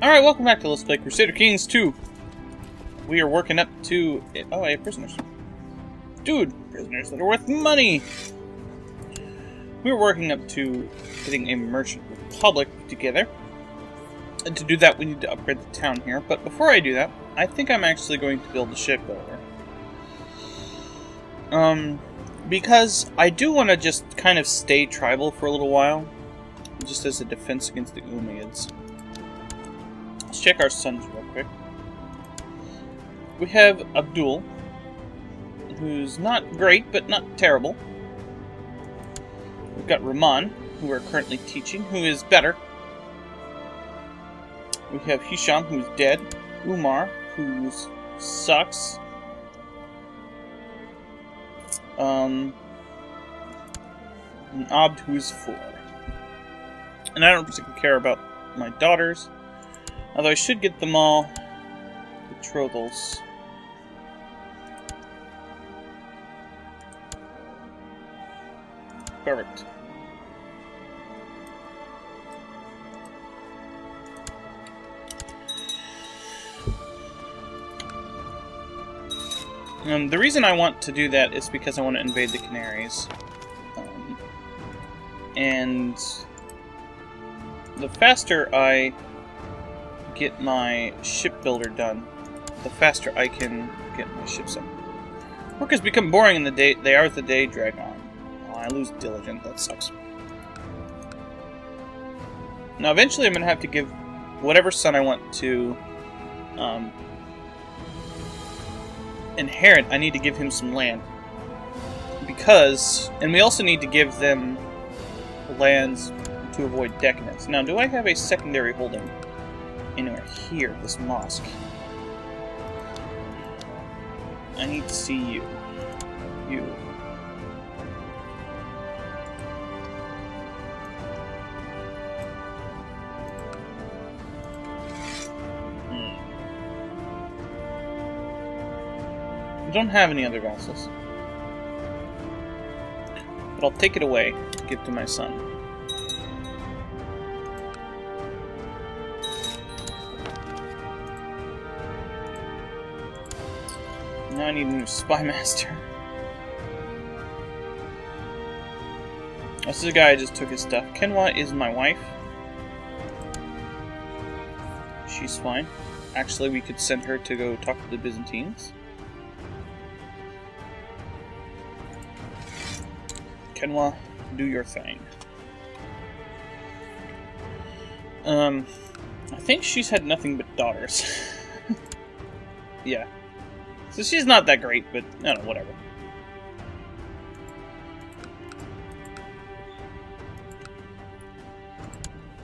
Alright, welcome back to Let's Play Crusader Kings 2. We are working up to... Oh, I have prisoners. Dude, prisoners that are worth money! We're working up to getting a merchant republic together. And to do that, we need to upgrade the town here. But before I do that, I think I'm actually going to build a shipbuilder. Because I do want to just kind of stay tribal for a little while. Just as a defense against the Umayyads. Let's check our sons real quick. We have Abdul, who's not great, but not terrible. We've got Rahman, who we're currently teaching, who is better. We have Hisham, who's dead. Umar, who sucks. And Abd, who's 4. And I don't particularly care about my daughters. Although I should get them all betrothals. Perfect. The reason I want to do that is because I want to invade the Canaries. And the faster I get my shipbuilder done, the faster I can get my ships up. Work has become boring in the day. They are as the day drag on. Oh, I lose diligent. That sucks. Now, eventually, I'm going to have to give whatever son I want to inherit. I need to give him some land because, and we also need to give them lands to avoid decadence. Now, do I have a secondary holding anywhere here, this mosque? I need to see you. You. I don't have any other vassals. But I'll take it away to give to my son. Now I need a new spy master. This is a guy I just took his stuff. Kenwa is my wife. She's fine. Actually, we could send her to go talk to the Byzantines. Kenwa, do your thing. I think she's had nothing but daughters. Yeah. So she's not that great, but I don't know, whatever.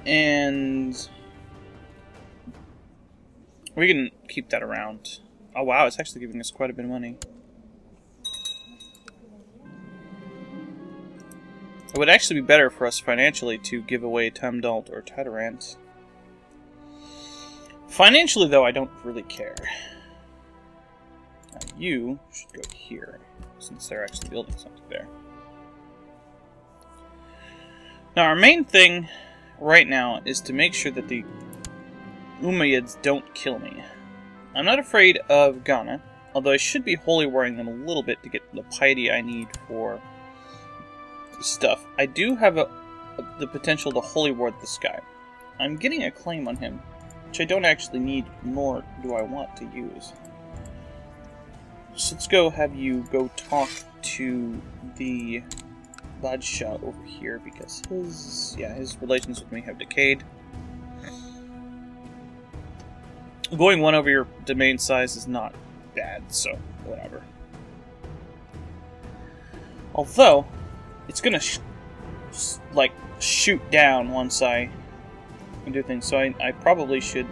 And we can keep that around. Oh wow, it's actually giving us quite a bit of money. It would actually be better for us financially to give away Tamdalt or Tatarant. Financially, though, I don't really care. Now, you should go here, since they're actually building something there. Now, our main thing right now is to make sure that the Umayyads don't kill me. I'm not afraid of Ghana, although I should be holy warring them a little bit to get the piety I need for stuff. I do have the potential to holy ward this guy. I'm getting a claim on him, which I don't actually need, nor do I want to use. So let's go have you go talk to the Badshah over here, because his relations with me have decayed. Going 1 over your domain size is not bad, so whatever. Although it's gonna like shoot down once I do things, so I probably should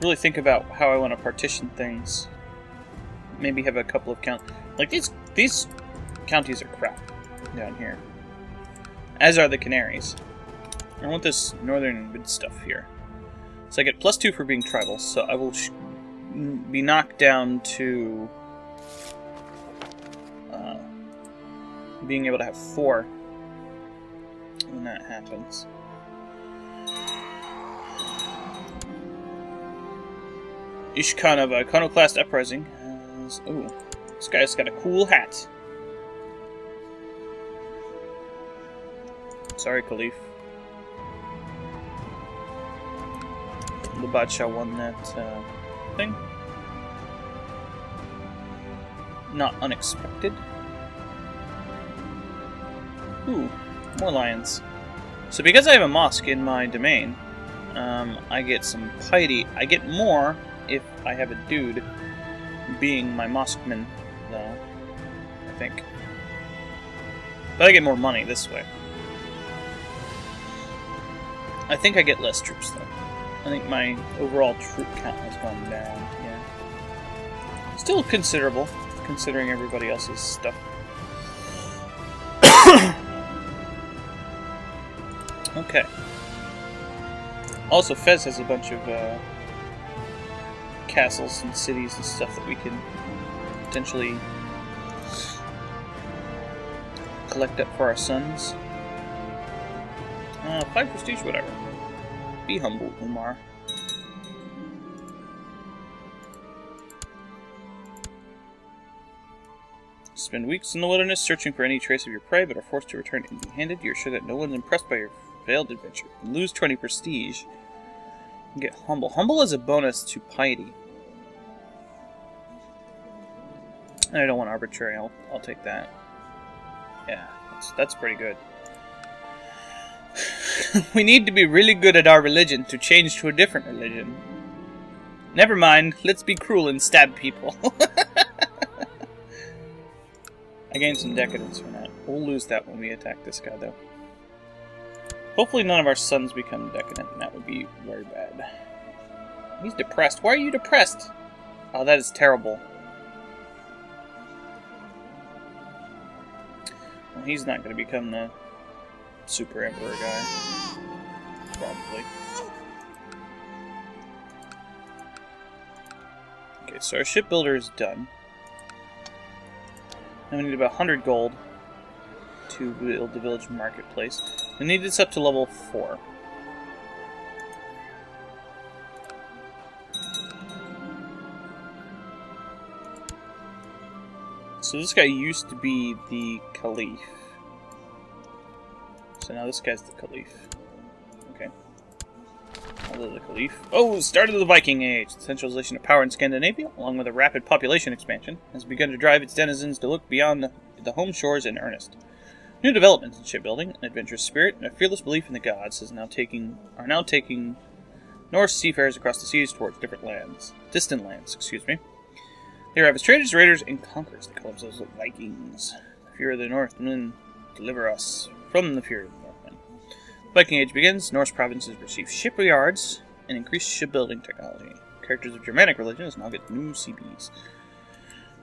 really think about how I want to partition things. Maybe have a couple of like these counties are crap down here, as are the Canaries. I want this northern and mid stuff here. So I get +2 for being tribal, so I will be knocked down to being able to have 4 when that happens. Ishkan of Iconoclast Uprising has... Ooh, this guy's got a cool hat. Sorry, Caliph. The Badshah won that thing. Not unexpected. Ooh, more lions. So because I have a mosque in my domain, I get some piety. I get more if I have a dude being my mosqueman, though, I think. But I get more money this way. I think I get less troops, though. I think my overall troop count has gone down, yeah. Still considerable, considering everybody else's stuff. Okay. Also, Fez has a bunch of castles and cities and stuff that we can potentially collect up for our sons. 5 prestige, whatever. Be humble, Umar. Spend weeks in the wilderness searching for any trace of your prey, but are forced to return empty-handed. You're sure that no one's impressed by your failed adventure. You lose 20 prestige. You get humble. Humble is a bonus to piety. And I don't want arbitrary. I'll take that. Yeah, that's pretty good. We need to be really good at our religion to change to a different religion. Never mind, let's be cruel and stab people. I gained some decadence from that. We'll lose that when we attack this guy, though. Hopefully none of our sons become decadent, and that would be very bad. He's depressed. Why are you depressed? Oh, that is terrible. Well, he's not going to become the Super Emperor guy. Probably. Okay, so our shipbuilder is done. Now we need about 100 gold to build the village marketplace. We need this up to level 4. So this guy used to be the Caliph. So now this guy's the Caliph. Okay. Although the Caliph... Oh, start of the Viking Age! The centralization of power in Scandinavia, along with a rapid population expansion, has begun to drive its denizens to look beyond the home shores in earnest. New developments in shipbuilding, an adventurous spirit, and a fearless belief in the gods are now taking Norse seafarers across the seas towards distant lands. They arrive as traders, raiders, and conquerors. They call themselves the Vikings. The fear of the Northmen, deliver us from the fear of the Northmen. The Viking Age begins. Norse provinces receive shipyards and increased shipbuilding technology. Characters of Germanic religions now get new CBs.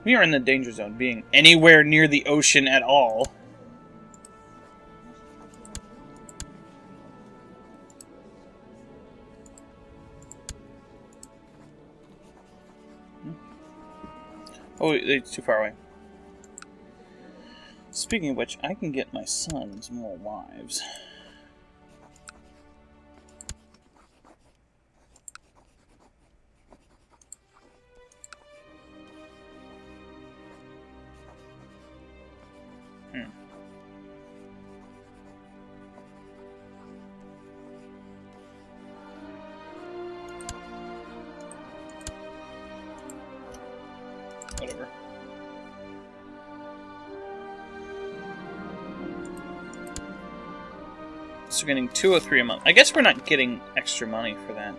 We are in the danger zone, being anywhere near the ocean at all. Oh, it's too far away. Speaking of which, I can get my sons more wives. Whatever. So we're getting 2 or 3 a month. I guess we're not getting extra money for that.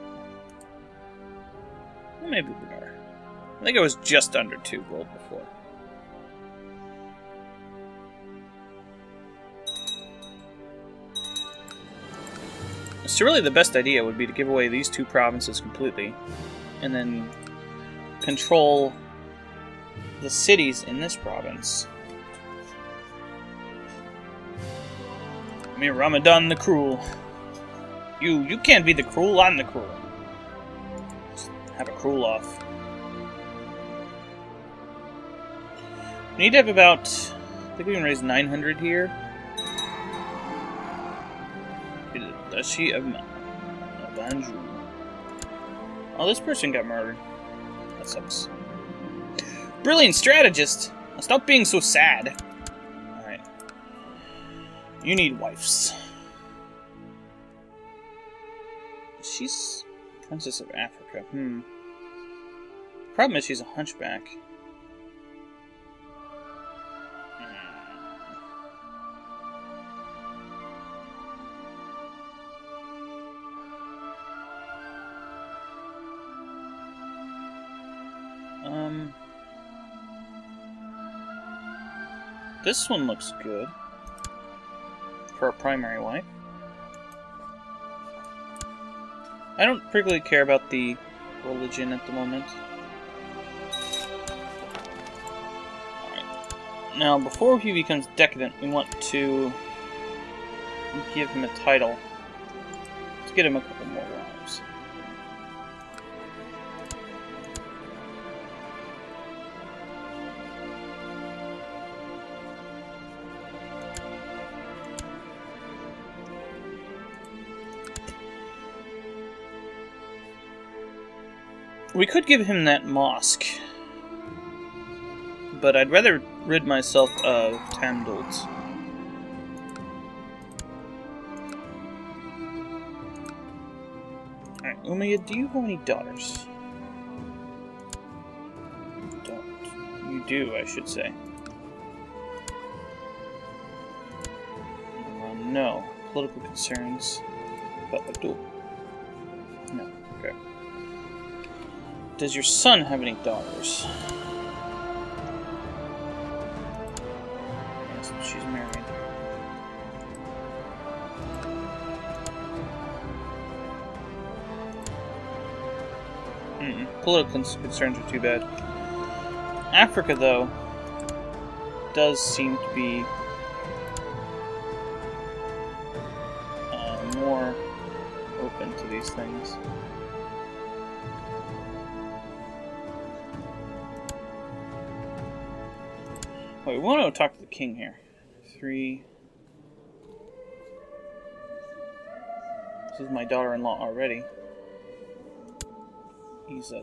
Well, maybe we are. I think it was just under 2 gold before. So really the best idea would be to give away these 2 provinces completely, and then control the cities in this province. I mean, Ramadan the Cruel. You can't be the cruel, I'm the cruel. Just have a cruel off. We need to have about think we can raise 900 here. Duchy of Anjou. Oh, this person got murdered. That sucks. Brilliant strategist! Now stop being so sad. Alright. You need wives. She's Princess of Africa. Problem is she's a hunchback. This one looks good for a primary wife. I don't particularly care about the religion at the moment. Alright. Now, before he becomes decadent, we want to give him a title. Let's get him a couple more wives. We could give him that mosque, but I'd rather rid myself of Tamdult. Alright, Umayyad, do you have any daughters? Don't. You do, I should say. No. Political concerns. But Abdul. No. Okay. Does your son have any daughters? Yes, she's married. Political concerns are too bad. Africa, though, does seem to be more open to these things. Wait, we want to talk to the king here. 3. This is my daughter-in-law already.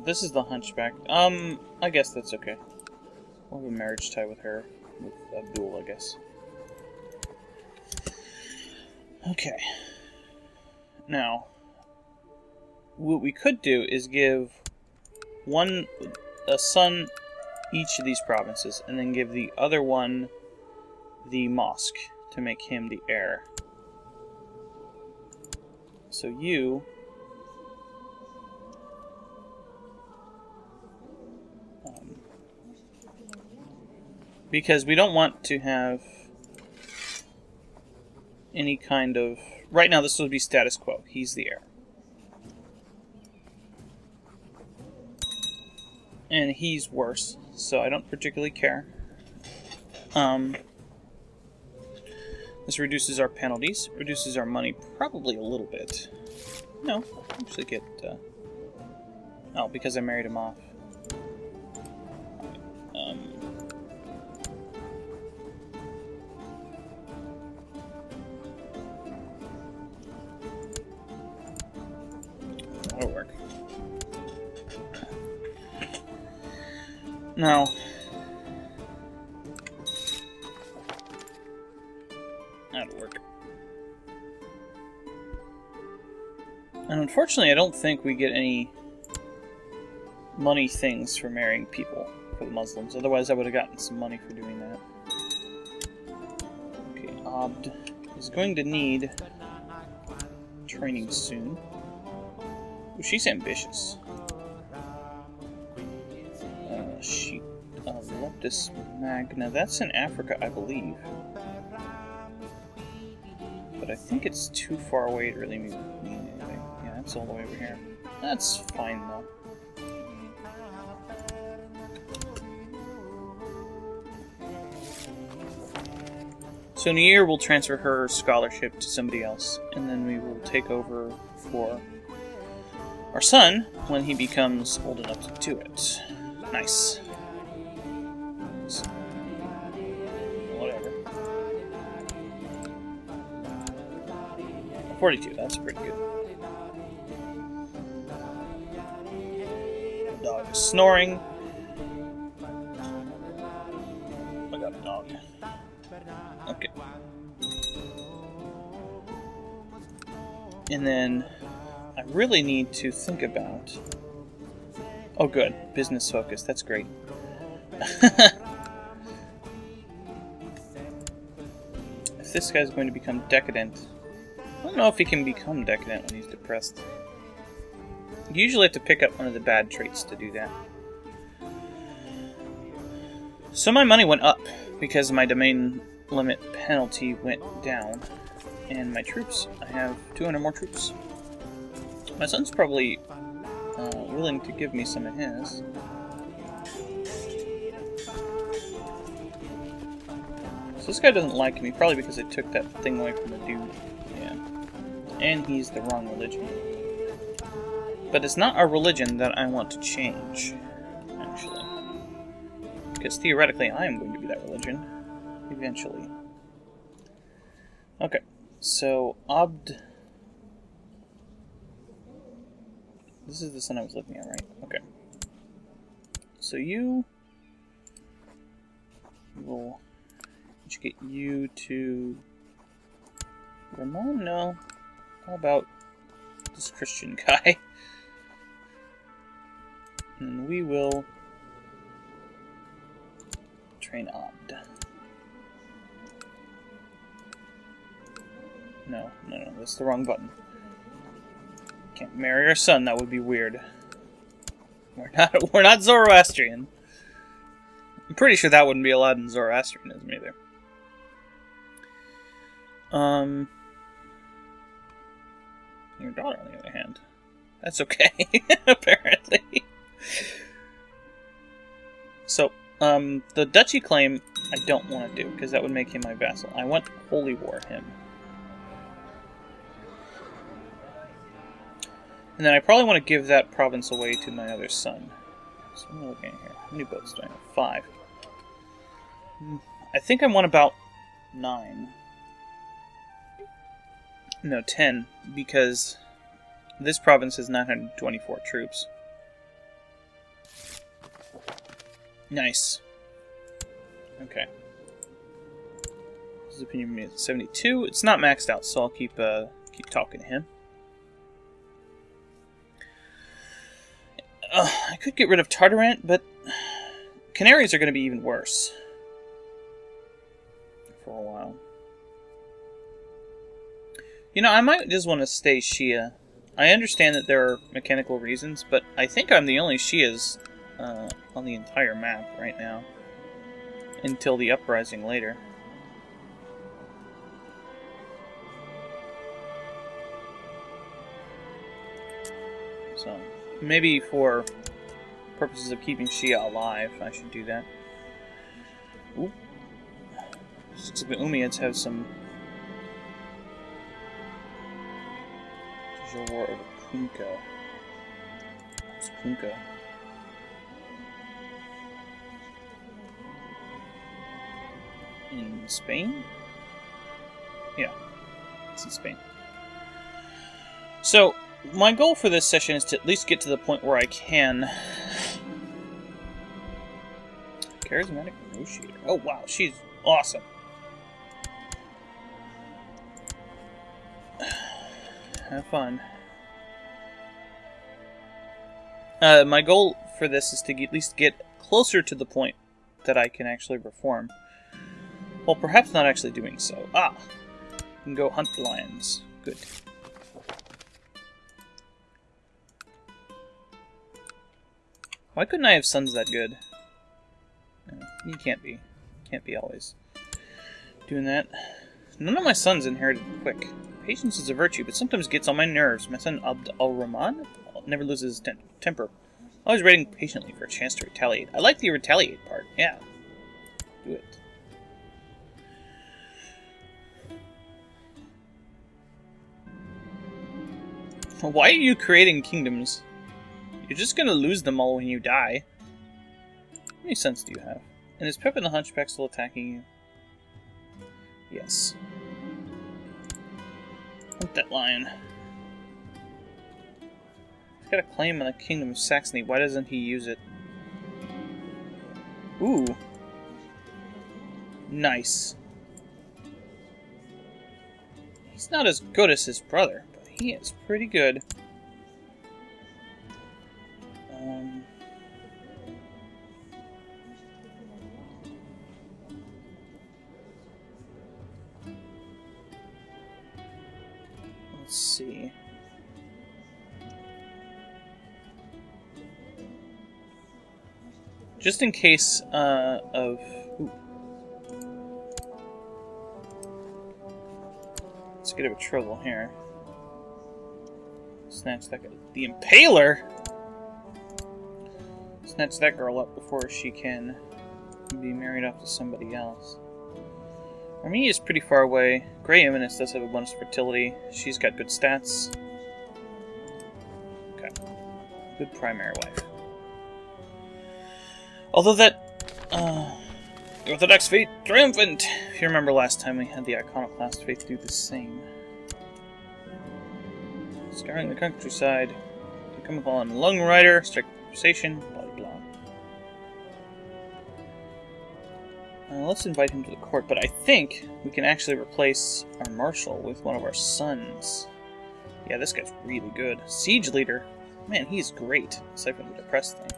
This is the hunchback. I guess that's okay. We'll have a marriage tie with her. With Abdul, I guess. Okay. Now, what we could do is give a son each of these provinces, and then give the other one the mosque to make him the heir. So you because we don't want to have any kind of... Right now this would be status quo. He's the heir. And he's worse, so I don't particularly care. This reduces our penalties, reduces our money probably a little bit. No, I actually get... Oh, because I married him off. That'll work. Now, that'll work. And unfortunately, I don't think we get any money things for marrying people for the Muslims. Otherwise, I would have gotten some money for doing that. Okay, Abd is going to need training soon. Ooh, she's ambitious. Leptis Magna. That's in Africa, I believe. But I think it's too far away to really mean anything. Yeah, that's all the way over here. That's fine, though. So in a year, we'll transfer her scholarship to somebody else, and then we will take over for our son when he becomes old enough to do it. Nice. Whatever. 42, that's pretty good. The dog is snoring. I got a dog. Okay. And then I really need to think about... Oh good, business focus, that's great. If this guy's going to become decadent... I don't know if he can become decadent when he's depressed. You usually have to pick up one of the bad traits to do that. So my money went up because my domain limit penalty went down. And my troops, I have 200 more troops. My son's probably willing to give me some of his. So this guy doesn't like me, probably because I took that thing away from the dude. Yeah. And he's the wrong religion. But it's not a religion that I want to change, actually. Because theoretically I am going to be that religion, eventually. Okay, so Abd... This is the son I was looking at, right? Okay. So you... We'll get you to... Ramon? No. How about this Christian guy? And we will train Abd. No, that's the wrong button. Can't marry our son, that would be weird. We're not Zoroastrian. I'm pretty sure that wouldn't be allowed in Zoroastrianism either. Your daughter, on the other hand. That's okay, apparently. So, the duchy claim I don't want to do, because that would make him my vassal. I want to holy war him. And then I probably want to give that province away to my other son. So what am I looking at here? How many boats do I have? 5. I think I want about 9. No, 10, because this province has 924 troops. Nice. Okay. His opinion is 72. It's not maxed out, so I'll keep talking to him. I could get rid of Tartarant, but Canaries are going to be even worse for a while. You know, I might just want to stay Shia. I understand that there are mechanical reasons, but I think I'm the only Shias on the entire map right now. Until the uprising later. So, maybe for purposes of keeping Shia alive, I should do that. Ooh. Looks like the Umayyads have some... War over Punko. What's Punko? In Spain? Yeah, it's in Spain. So, my goal for this session is to at least get to the point where I can... Charismatic negotiator. Oh wow, she's awesome. Have fun. My goal for this is to at least get closer to the point that I can actually reform. Well, perhaps not actually doing so. Ah! You can go hunt the lions. Good. Why couldn't I have sons that good? No, you can't be. Can't be always doing that. None of my sons inherited quick. Patience is a virtue, but sometimes gets on my nerves. My son Abd al-Rahman never loses his temper. Always waiting patiently for a chance to retaliate. I like the retaliate part. Yeah. Do it. Why are you creating kingdoms? You're just gonna lose them all when you die. How many sons do you have? And is Pep and the Hunchback still attacking you? Yes. Hunt that lion. He's got a claim on the Kingdom of Saxony. Why doesn't he use it? Ooh. Nice. He's not as good as his brother, but he is pretty good. Let's see. Just in case of... Ooh. Let's get a betrothal here. Snatch that guy. The Impaler! Snatch that girl up before she can be married off to somebody else. Armenia is pretty far away. Grey Eminence does have a bonus fertility. She's got good stats. Okay. Good primary wife. Although that... Orthodox Faith Triumphant! If you remember last time we had the Iconoclast Faith do the same. Scouring the countryside. You come upon Lung Rider, strike conversation, blah blah blah. Let's invite him to the court, but I think we can actually replace our marshal with one of our sons. Yeah, this guy's really good. Siege leader. Man, he's great, aside from the depressed thing.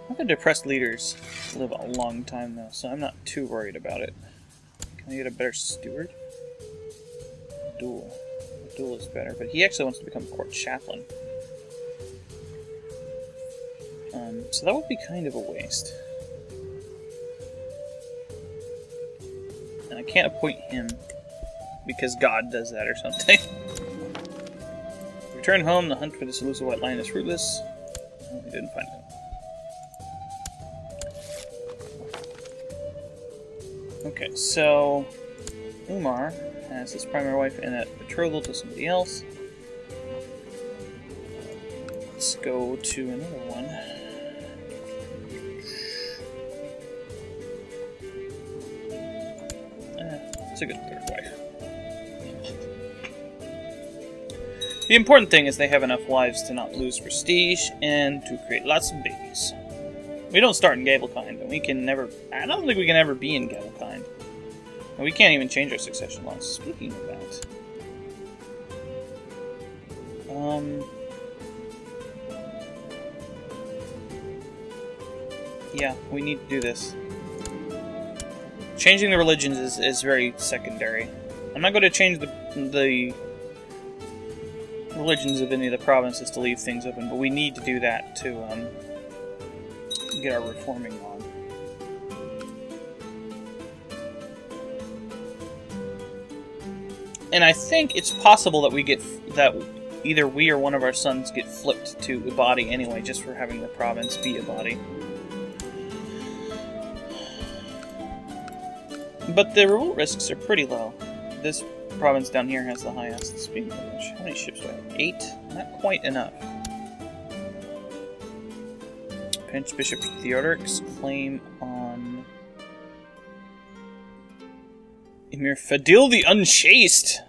I think the depressed leaders live a long time, though, so I'm not too worried about it. Can I get a better steward? Duel. Duel is better, but he actually wants to become court chaplain. So that would be kind of a waste. And I can't appoint him because God does that or something. Return home, the hunt for this elusive white lion is fruitless. Oh, we didn't find him. Okay, so Umar has his primary wife and a betrothal to somebody else. Let's go to another one. It's a good third wife. The important thing is they have enough wives to not lose prestige and to create lots of babies. We don't start in Gavelkind, and we can never... I don't think we can ever be in Gavelkind. And we can't even change our succession laws. Speaking of that... yeah, we need to do this. Changing the religions is very secondary. I'm not going to change the religions of any of the provinces to leave things open, but we need to do that to get our reforming on. And I think it's possible that we get either we or one of our sons get flipped to Ibadi anyway, just for having the province be Ibadi. But the revolt risks are pretty low. This province down here has the highest. Speaking of which, how many ships do I have? 8? Not quite enough. Pinch Bishop Theodoric's claim on Emir Fadil the Unchaste.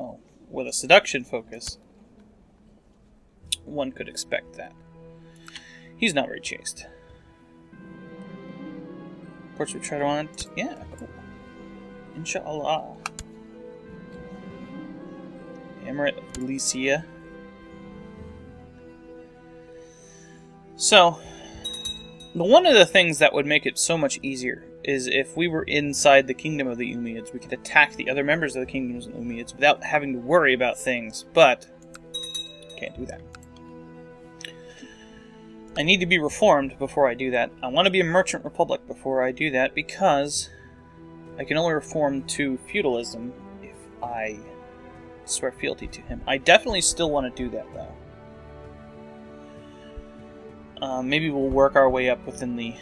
Oh, with a seduction focus. One could expect that. He's not very chaste. Ports we try to want. Yeah, cool. Inshallah. Emirate of Lycia. So, one of the things that would make it so much easier is if we were inside the kingdom of the Umayyads, we could attack the other members of the kingdoms of the Umayyads without having to worry about things, but can't do that. I need to be reformed before I do that. I want to be a merchant republic before I do that because I can only reform to feudalism if I swear fealty to him. I definitely still want to do that, though. Maybe we'll work our way up within the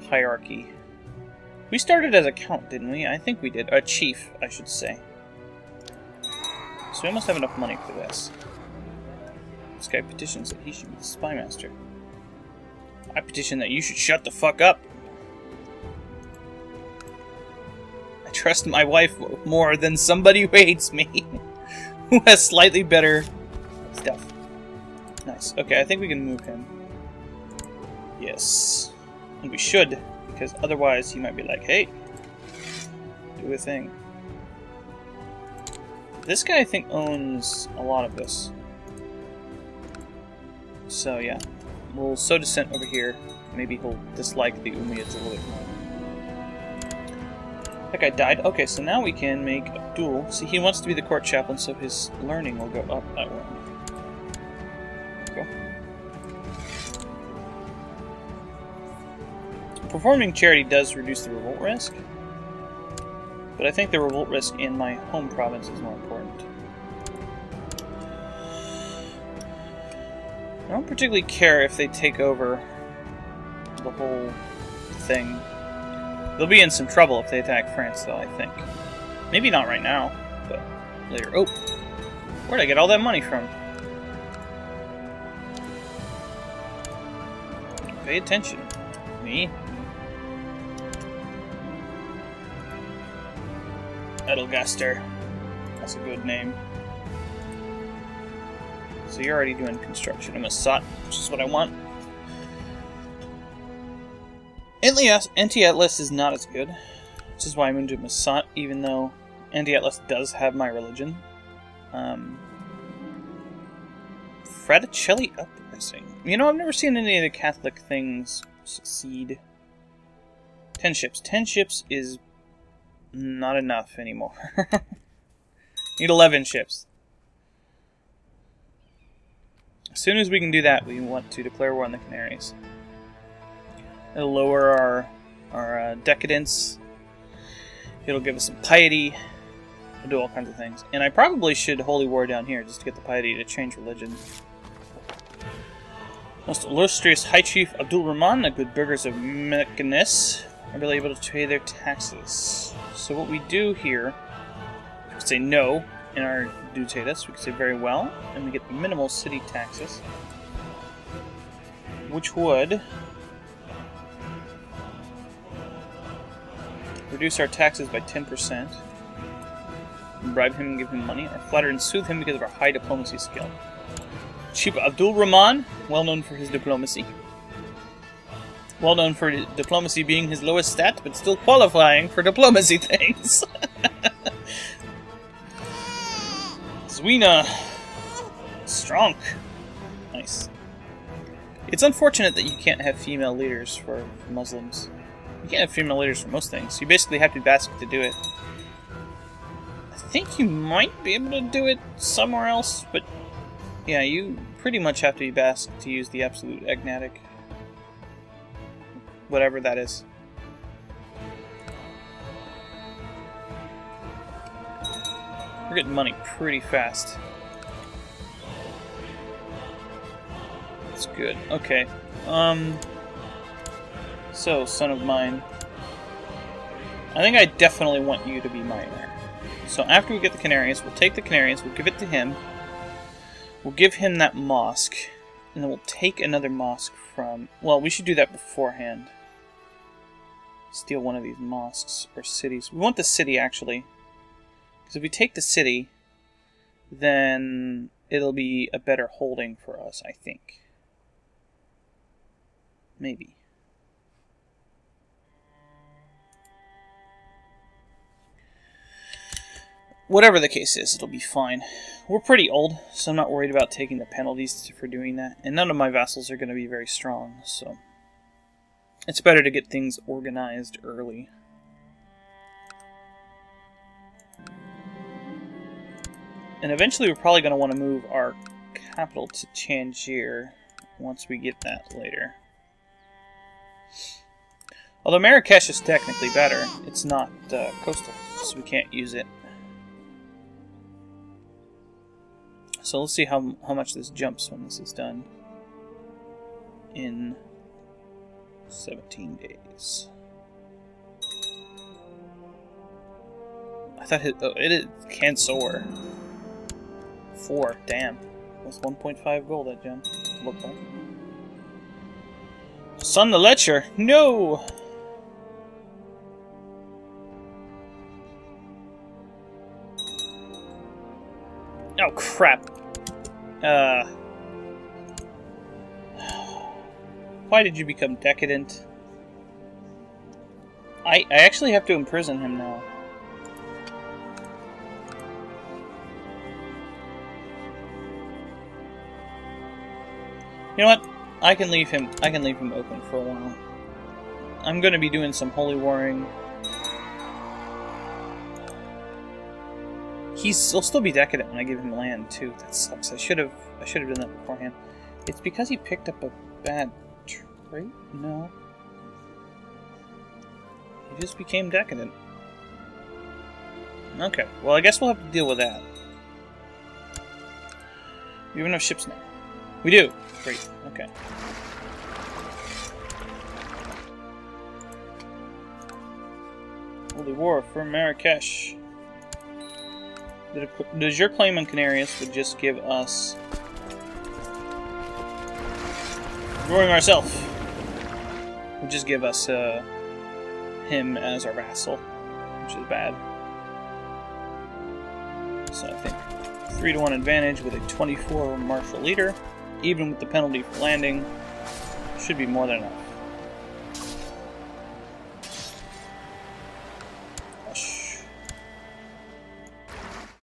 hierarchy. We started as a count, didn't we? I think we did. A chief, I should say. So we must have enough money for this. This guy petitions that he should be the spy master. I petition that you should shut the fuck up. trust my wife more than somebody who hates me. Who has slightly better stuff. Nice. Okay, I think we can move him. Yes. And we should, because otherwise he might be like, hey, do a thing. This guy, I think, owns a lot of this. So, yeah. We'll sow dissent over here. Maybe he'll dislike the Umayyads a little bit more. That guy died. Okay, so now we can make Abdul. See, he wants to be the court chaplain, so his learning will go up that way. Cool. Performing charity does reduce the revolt risk, but I think the revolt risk in my home province is more important. I don't particularly care if they take over the whole thing. They'll be in some trouble if they attack France, though, I think. Maybe not right now, but later. Oh! Where'd I get all that money from? Pay attention. Me? Edelgaster. That's a good name. So you're already doing construction. I'm a Sot, which is what I want. Anti-Atlas is not as good, which is why I'm into Masat, even though Anti-Atlas does have my religion. Fraticelli Uprising. You know, I've never seen any of the Catholic things succeed. 10 ships. 10 ships is not enough anymore. Need 11 ships. As soon as we can do that, we want to declare war on the Canaries. It'll lower our decadence. It'll give us some piety. We'll do all kinds of things. And I probably should holy war down here just to get the piety to change religion. Most illustrious High Chief Abdul Rahman, the good burghers of Meknes, are really able to pay their taxes. So what we do here, we can say no in our dutatus. We can say very well, and we get the minimal city taxes, which would reduce our taxes by 10%. Bribe him and give him money, or flatter and soothe him because of our high diplomacy skill. Chief Abdul Rahman, well known for his diplomacy. Well known for diplomacy being his lowest stat, but still qualifying for diplomacy things. Zwina. Strong. Nice. It's unfortunate that you can't have female leaders for Muslims. You can't have female leaders for most things. You basically have to be Basque to do it. I think you might be able to do it somewhere else, but yeah, you pretty much have to be Basque to use the absolute agnatic. Whatever that is. We're getting money pretty fast. That's good. Okay. So, son of mine. I think I definitely want you to be my heir. So after we get the Canarians, we'll take the Canarians, we'll give it to him. We'll give him that mosque. And then we'll take another mosque from... Well, we should do that beforehand. Steal one of these mosques or cities. We want the city, actually. Because if we take the city, then it'll be a better holding for us, I think. Maybe. Whatever the case is, it'll be fine. We're pretty old, so I'm not worried about taking the penalties for doing that. And none of my vassals are going to be very strong, so... It's better to get things organized early. And eventually we're probably going to want to move our capital to Tangier once we get that later. Although Marrakech is technically better, it's not coastal, so we can't use it. So let's see how much this jumps when this is done. In 17 days. I thought it can soar. 4, damn. That's 1.5 gold that gem. Looked like. Son the Lecher! No! crap. Why did you become decadent? I actually have to imprison him now. You know what? I can leave him open for a while. I'm going to be doing some holy warring. He'll still be decadent when I give him land too. That sucks. I should have done that beforehand. It's because he picked up a bad trait? No. He just became decadent. Okay. Well, I guess we'll have to deal with that. We have enough ships now. We do. Great. Okay. Holy War for Marrakech. Does your claim on Canarius would just give us... Roaring ourselves! Would just give us him as our vassal, which is bad. So I think 3-to-1 advantage with a 24 martial leader, even with the penalty for landing, should be more than enough.